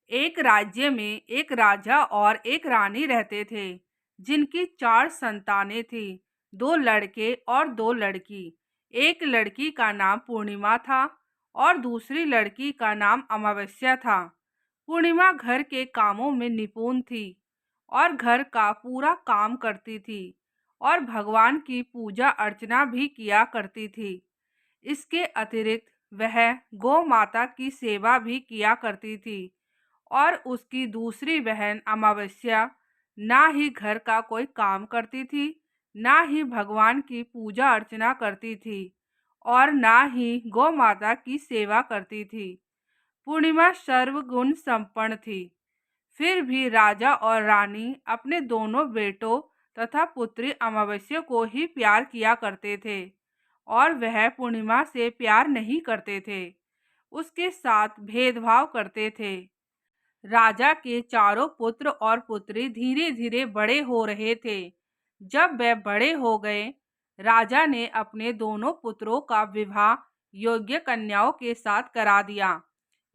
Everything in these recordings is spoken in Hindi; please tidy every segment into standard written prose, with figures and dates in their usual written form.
एक राज्य में एक राजा और एक रानी रहते थे, जिनकी 4 संतानें थीं, 2 लड़के और 2 लड़की। एक लड़की का नाम पूर्णिमा था और दूसरी लड़की का नाम अमावस्या था। पूर्णिमा घर के कामों में निपुण थी और घर का पूरा काम करती थी और भगवान की पूजा अर्चना भी किया करती थी। इसके अतिरिक्त वह गौ माता की सेवा भी किया करती थी और उसकी दूसरी बहन अमावस्या ना ही घर का कोई काम करती थी, ना ही भगवान की पूजा अर्चना करती थी और ना ही गौ माता की सेवा करती थी। पूर्णिमा सर्वगुण संपन्न थी। फिर भी राजा और रानी अपने दोनों बेटों तथा पुत्री अमावस्या को ही प्यार किया करते थे और वह पूर्णिमा से प्यार नहीं करते थे, उसके साथ भेदभाव करते थे। राजा के चारों पुत्र और पुत्री धीरे धीरे बड़े हो रहे थे। जब वे बड़े हो गए, राजा ने अपने दोनों पुत्रों का विवाह योग्य कन्याओं के साथ करा दिया।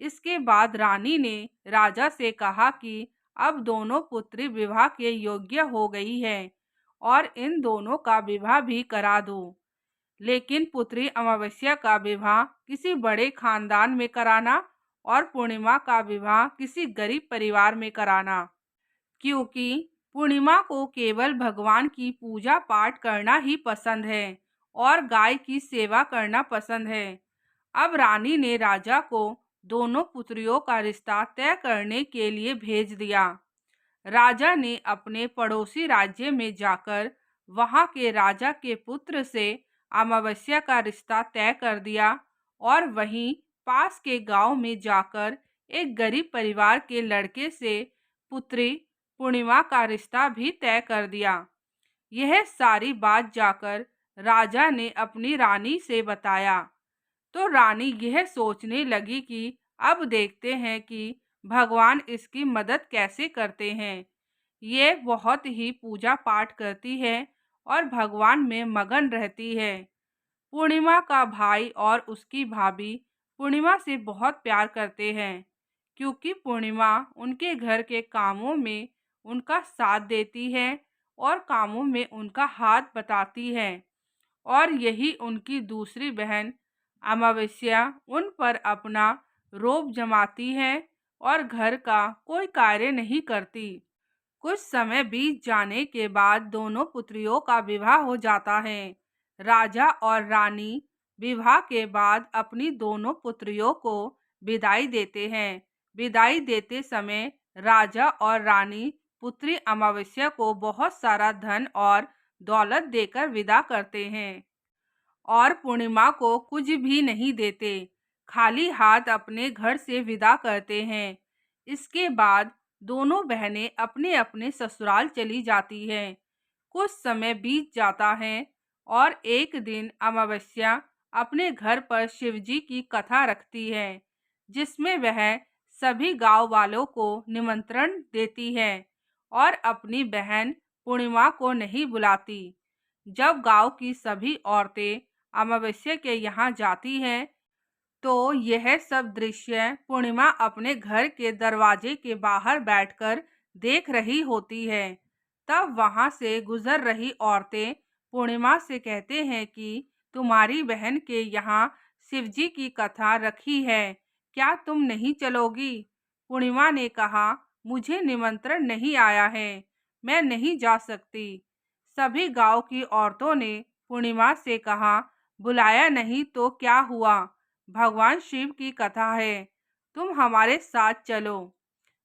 इसके बाद रानी ने राजा से कहा कि अब दोनों पुत्री विवाह के योग्य हो गई है और इन दोनों का विवाह भी करा दो। लेकिन पुत्री अमावस्या का विवाह किसी बड़े खानदान में कराना और पूर्णिमा का विवाह किसी गरीब परिवार में कराना, क्योंकि पूर्णिमा को केवल भगवान की पूजा पाठ करना ही पसंद है और गाय की सेवा करना पसंद है। अब रानी ने राजा को दोनों पुत्रियों का रिश्ता तय करने के लिए भेज दिया। राजा ने अपने पड़ोसी राज्य में जाकर वहां के राजा के पुत्र से अमावस्या का रिश्ता तय कर दिया और वहीं पास के गांव में जाकर एक गरीब परिवार के लड़के से पुत्री पूर्णिमा का रिश्ता भी तय कर दिया। यह सारी बात जाकर राजा ने अपनी रानी से बताया, तो रानी यह सोचने लगी कि अब देखते हैं कि भगवान इसकी मदद कैसे करते हैं। ये बहुत ही पूजा पाठ करती है और भगवान में मगन रहती है। पूर्णिमा का भाई और उसकी भाभी पूर्णिमा से बहुत प्यार करते हैं, क्योंकि पूर्णिमा उनके घर के कामों में उनका साथ देती है और कामों में उनका हाथ बटाती है और यही उनकी दूसरी बहन अमावस्या उन पर अपना रोब जमाती है और घर का कोई कार्य नहीं करती। कुछ समय बीत जाने के बाद दोनों पुत्रियों का विवाह हो जाता है। राजा और रानी विवाह के बाद अपनी दोनों पुत्रियों को विदाई देते हैं। विदाई देते समय राजा और रानी पुत्री अमावस्या को बहुत सारा धन और दौलत देकर विदा करते हैं और पूर्णिमा को कुछ भी नहीं देते, खाली हाथ अपने घर से विदा करते हैं। इसके बाद दोनों बहनें अपने अपने ससुराल चली जाती हैं। कुछ समय बीत जाता है और एक दिन अमावस्या अपने घर पर शिवजी की कथा रखती है, जिसमें वह सभी गांव वालों को निमंत्रण देती है और अपनी बहन पूर्णिमा को नहीं बुलाती। जब गांव की सभी औरतें अमावस्या के यहाँ जाती हैं, तो यह सब दृश्य पूर्णिमा अपने घर के दरवाजे के बाहर बैठकर देख रही होती है। तब वहां से गुजर रही औरतें पूर्णिमा से कहते हैं कि तुम्हारी बहन के यहाँ शिवजी की कथा रखी है, क्या तुम नहीं चलोगी? पूर्णिमा ने कहा, मुझे निमंत्रण नहीं आया है, मैं नहीं जा सकती। सभी गांव की औरतों ने पूर्णिमा से कहा, बुलाया नहीं तो क्या हुआ, भगवान शिव की कथा है, तुम हमारे साथ चलो।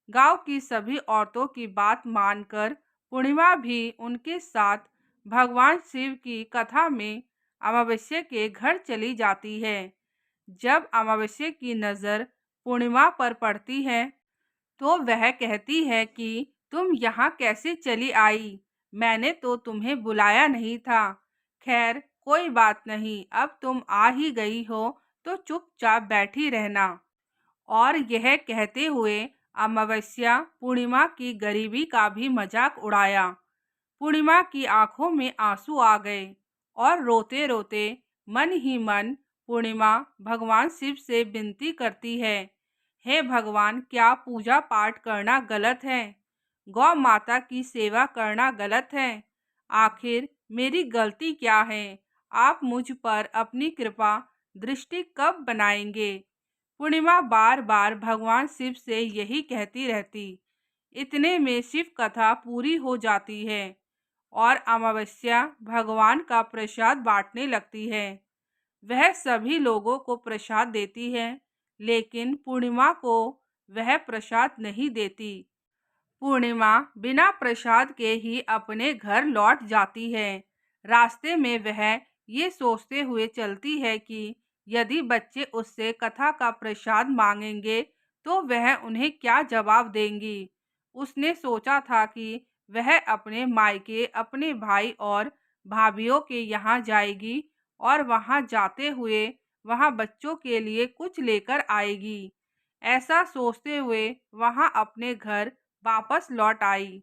गांव की सभी औरतों की बात मानकर पूर्णिमा भी उनके साथ भगवान शिव की कथा में अमावस्या के घर चली जाती है। जब अमावस्या की नज़र पूर्णिमा पर पड़ती है, तो वह कहती है कि तुम यहाँ कैसे चली आई, मैंने तो तुम्हें बुलाया नहीं था। खैर कोई बात नहीं, अब तुम आ ही गई हो तो चुपचाप बैठी रहना। और यह कहते हुए अमावस्या पूर्णिमा की गरीबी का भी मजाक उड़ाया। पूर्णिमा की आंखों में आंसू आ गए और रोते रोते मन ही मन पूर्णिमा भगवान शिव से विनती करती है, हे भगवान, क्या पूजा पाठ करना गलत है? गौ माता की सेवा करना गलत है? आखिर मेरी गलती क्या है? आप मुझ पर अपनी कृपा दृष्टि कब बनाएंगे? पूर्णिमा बार बार भगवान शिव से यही कहती रहती। इतने में शिव कथा पूरी हो जाती है और अमावस्या भगवान का प्रसाद बांटने लगती है। वह सभी लोगों को प्रसाद देती है, लेकिन पूर्णिमा को वह प्रसाद नहीं देती। पूर्णिमा बिना प्रसाद के ही अपने घर लौट जाती है। रास्ते में वह ये सोचते हुए चलती है कि यदि बच्चे उससे कथा का प्रसाद मांगेंगे तो वह उन्हें क्या जवाब देंगी। उसने सोचा था कि वह अपने मायके, अपने भाई और भाभीियों के यहाँ जाएगी और वहाँ जाते हुए वहाँ बच्चों के लिए कुछ लेकर आएगी। ऐसा सोचते हुए वहाँ अपने घर वापस लौट आई।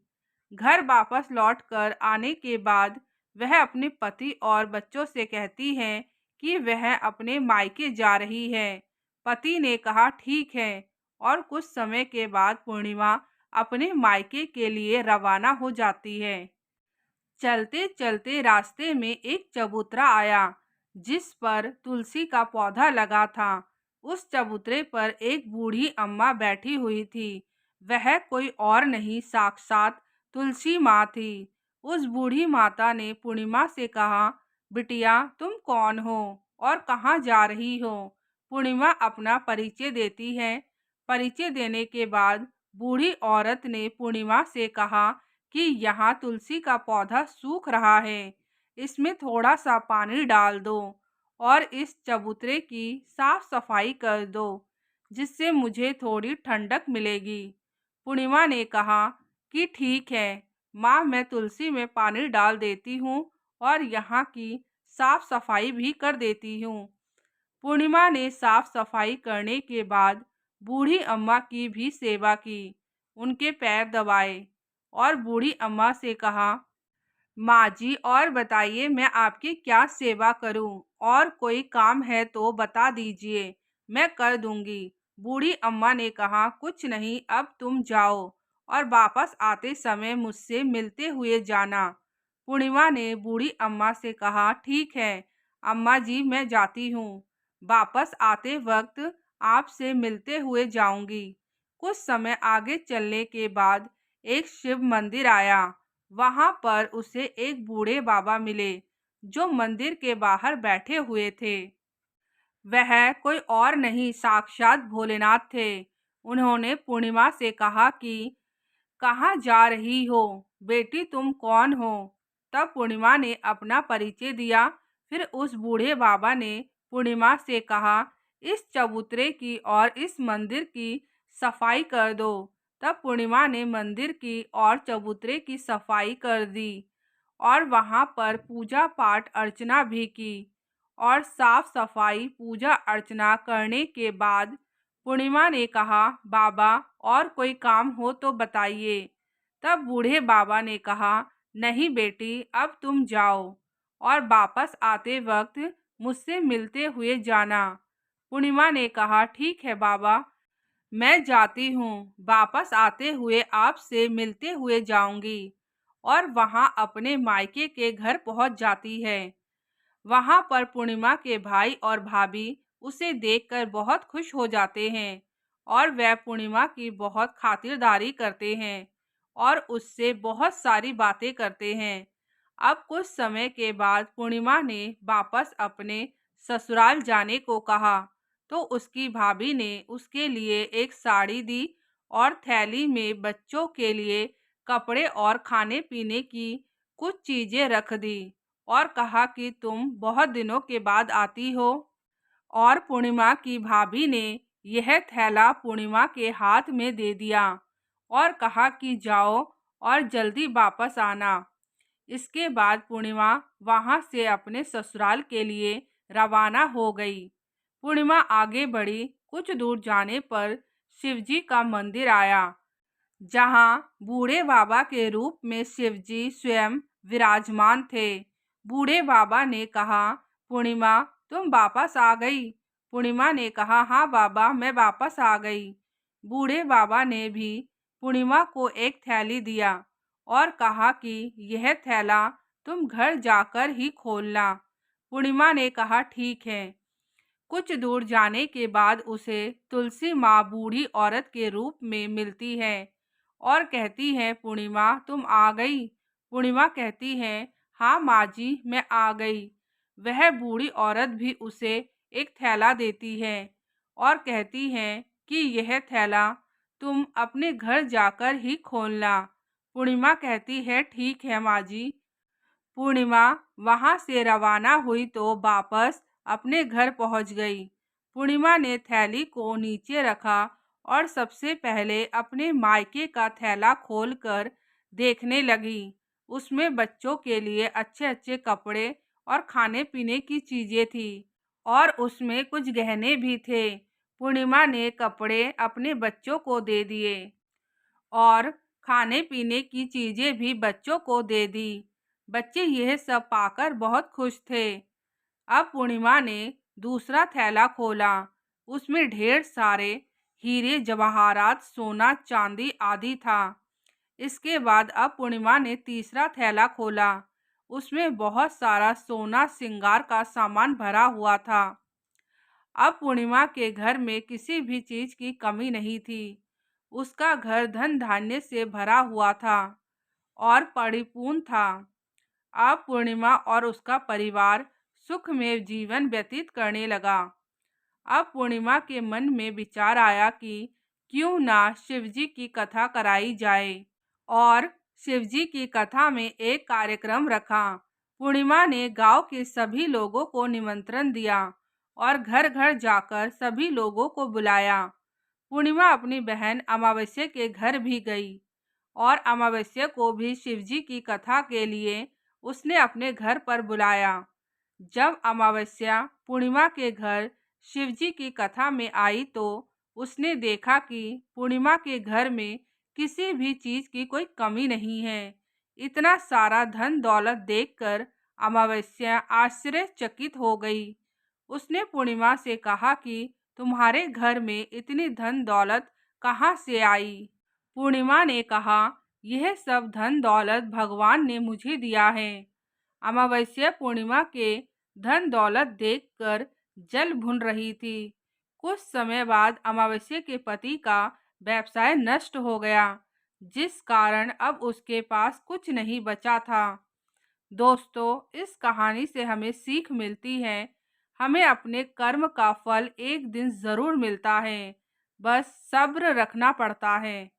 घर वापस लौटकर आने के बाद वह अपने पति और बच्चों से कहती है कि वह अपने मायके जा रही है। पति ने कहा ठीक है और कुछ समय के बाद पूर्णिमा अपने मायके के लिए रवाना हो जाती है। चलते चलते रास्ते में एक चबूतरा आया जिस पर तुलसी का पौधा लगा था। उस चबूतरे पर एक बूढ़ी अम्मा बैठी हुई थी। वह कोई और नहीं, साक्षात तुलसी माँ थी। उस बूढ़ी माता ने पूर्णिमा से कहा, बिटिया तुम कौन हो और कहाँ जा रही हो? पूर्णिमा अपना परिचय देती है। परिचय देने के बाद बूढ़ी औरत ने पूर्णिमा से कहा कि यहाँ तुलसी का पौधा सूख रहा है, इसमें थोड़ा सा पानी डाल दो और इस चबूतरे की साफ सफाई कर दो, जिससे मुझे थोड़ी ठंडक मिलेगी। पूर्णिमा ने कहा कि ठीक है माँ, मैं तुलसी में पानी डाल देती हूँ और यहाँ की साफ सफाई भी कर देती हूँ। पूर्णिमा ने साफ सफाई करने के बाद बूढ़ी अम्मा की भी सेवा की, उनके पैर दबाए और बूढ़ी अम्मा से कहा, माँ जी और बताइए मैं आपकी क्या सेवा करूं? और कोई काम है तो बता दीजिए, मैं कर दूंगी। बूढ़ी अम्मा ने कहा, कुछ नहीं, अब तुम जाओ और वापस आते समय मुझसे मिलते हुए जाना। पूर्णिमा ने बूढ़ी अम्मा से कहा, ठीक है अम्मा जी, मैं जाती हूँ। वापस आते वक्त आपसे मिलते हुए जाऊंगी। कुछ समय आगे चलने के बाद एक शिव मंदिर आया। वहां पर उसे एक बूढ़े बाबा मिले जो मंदिर के बाहर बैठे हुए थे। वह कोई और नहीं, साक्षात भोलेनाथ थे। उन्होंने पूर्णिमा से कहा कि कहाँ जा रही हो बेटी, तुम कौन हो? तब पूर्णिमा ने अपना परिचय दिया। फिर उस बूढ़े बाबा ने पूर्णिमा से कहा, इस चबूतरे की और इस मंदिर की सफाई कर दो। तब पूर्णिमा ने मंदिर की और चबूतरे की सफाई कर दी और वहां पर पूजा पाठ अर्चना भी की। और साफ सफाई पूजा अर्चना करने के बाद पूर्णिमा ने कहा, बाबा और कोई काम हो तो बताइए। तब बूढ़े बाबा ने कहा, नहीं बेटी, अब तुम जाओ और वापस आते वक्त मुझसे मिलते हुए जाना। पूर्णिमा ने कहा, ठीक है बाबा, मैं जाती हूँ, वापस आते हुए आपसे मिलते हुए जाऊंगी। और वहाँ अपने मायके के घर पहुँच जाती है। वहाँ पर पूर्णिमा के भाई और भाभी उसे देखकर बहुत खुश हो जाते हैं और वह पूर्णिमा की बहुत खातिरदारी करते हैं और उससे बहुत सारी बातें करते हैं। अब कुछ समय के बाद पूर्णिमा ने वापस अपने ससुराल जाने को कहा तो उसकी भाभी ने उसके लिए एक साड़ी दी और थैली में बच्चों के लिए कपड़े और खाने पीने की कुछ चीज़ें रख दी और कहा कि तुम बहुत दिनों के बाद आती हो। और पूर्णिमा की भाभी ने यह थैला पूर्णिमा के हाथ में दे दिया और कहा कि जाओ और जल्दी वापस आना। इसके बाद पूर्णिमा वहां से अपने ससुराल के लिए रवाना हो गई। पूर्णिमा आगे बढ़ी। कुछ दूर जाने पर शिवजी का मंदिर आया, जहां बूढ़े बाबा के रूप में शिवजी स्वयं विराजमान थे। बूढ़े बाबा ने कहा, पूर्णिमा तुम वापस आ गई? पूर्णिमा ने कहा, हाँ बाबा, मैं वापस आ गई। बूढ़े बाबा ने भी पूर्णिमा को एक थैली दिया और कहा कि यह थैला तुम घर जाकर ही खोलना। पूर्णिमा ने कहा ठीक है। कुछ दूर जाने के बाद उसे तुलसी माँ बूढ़ी औरत के रूप में मिलती है और कहती है, पूर्णिमा तुम आ गई। पूर्णिमा कहती है, हाँ माँ जी मैं आ गई। वह बूढ़ी औरत भी उसे एक थैला देती है और कहती है कि यह थैला तुम अपने घर जाकर ही खोलना। पूर्णिमा कहती है ठीक है माँ जी। पूर्णिमा वहां से रवाना हुई तो वापस अपने घर पहुंच गई। पूर्णिमा ने थैली को नीचे रखा और सबसे पहले अपने मायके का थैला खोलकर देखने लगी। उसमें बच्चों के लिए अच्छे अच्छे कपड़े और खाने पीने की चीजें थी और उसमें कुछ गहने भी थे। पूर्णिमा ने कपड़े अपने बच्चों को दे दिए और खाने पीने की चीजें भी बच्चों को दे दी। बच्चे यह सब पाकर बहुत खुश थे। अब पूर्णिमा ने दूसरा थैला खोला। उसमें ढेर सारे हीरे जवाहरात सोना चांदी आदि था। इसके बाद अब पूर्णिमा ने तीसरा थैला खोला। उसमें बहुत सारा सोना श्रृंगार का सामान भरा हुआ था। अब पूर्णिमा के घर में किसी भी चीज की कमी नहीं थी। उसका घर धन धान्य से भरा हुआ था और परिपूर्ण था। अब पूर्णिमा और उसका परिवार सुख में जीवन व्यतीत करने लगा। अब पूर्णिमा के मन में विचार आया कि क्यों ना शिवजी की कथा कराई जाए और शिवजी की कथा में एक कार्यक्रम रखा। पूर्णिमा ने गांव के सभी लोगों को निमंत्रण दिया और घर घर जाकर सभी लोगों को बुलाया। पूर्णिमा अपनी बहन अमावस्या के घर भी गई और अमावस्या को भी शिवजी की कथा के लिए उसने अपने घर पर बुलाया। जब अमावस्या पूर्णिमा के घर शिवजी की कथा में आई तो उसने देखा कि पूर्णिमा के घर में किसी भी चीज की कोई कमी नहीं है। इतना सारा धन दौलत देखकर अमावस्या आश्चर्यचकित हो गई। उसने पूर्णिमा से कहा कि तुम्हारे घर में इतनी धन दौलत कहाँ से आई? पूर्णिमा ने कहा, यह सब धन दौलत भगवान ने मुझे दिया है। अमावस्या पूर्णिमा के धन दौलत देखकर जल भुन रही थी। कुछ समय बाद अमावस्या के पति का व्यवसाय नष्ट हो गया, जिस कारण अब उसके पास कुछ नहीं बचा था। दोस्तों, इस कहानी से हमें सीख मिलती है, हमें अपने कर्म का फल एक दिन जरूर मिलता है, बस सब्र रखना पड़ता है।